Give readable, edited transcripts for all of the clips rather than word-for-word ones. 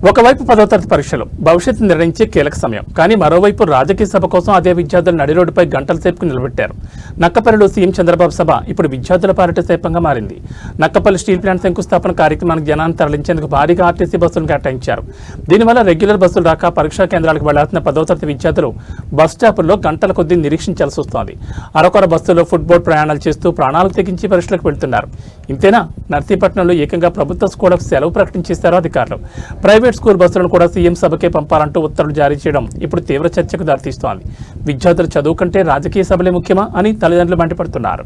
ఒకవైపు 10వ తరగతి పరీక్షలు భవిష్యత్తు నిర్ణయించే కీలక సమయం. కానీ మరోవైపు రాజకీయ సభ కోసం అదే విద్యార్థులు నడి రోడ్డుపై గంటల సేపుకు నిలబెట్టారు. నక్కపల్లిలో సీఎం చంద్రబాబు సభ ఇప్పుడు విద్యార్థుల పాలిట సేపంగా మారింది. నక్కపల్లి స్టీల్ ప్లాంట్ శంకుస్థాపన కార్యక్రమానికి జనాన్ని తరలించేందుకు భారీగా ఆర్టీసీ బస్సులను కేటాయించారు. దీనివల్ల రెగ్యులర్ బస్సులు రాక పరీక్షా కేంద్రాలకు వెళ్లాల్సిన 10వ తరగతి విద్యార్థులు బస్ స్టాపుల్లో గంటల కొద్దీ నిరీక్షించాల్సి వస్తోంది. అరకొర బస్సుల్లో ఫుట్బోర్డ్ ప్రయాణాలు చేస్తూ ప్రాణాలకు తెగించి పరీక్షలకు వెళ్తున్నారు. ఇంతేనా, నర్సీపట్నంలో ఏకంగా ప్రభుత్వ స్కూళ్లకు సెలవు ప్రకటించేశారు అధికారులు. ప్రైవేట్ స్కూల్ బస్సులను కూడా సీఎం సభకే పంపాలంటూ ఉత్తర్వులు జారీ చేయడం ఇప్పుడు తీవ్ర చర్చకు దారితీస్తోంది. విద్యార్థుల చదువు కంటే రాజకీయ సభలే ముఖ్యమా అని తల్లిదండ్రులు మండిపడుతున్నారు.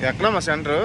ఎక్కడ మా సెంటర్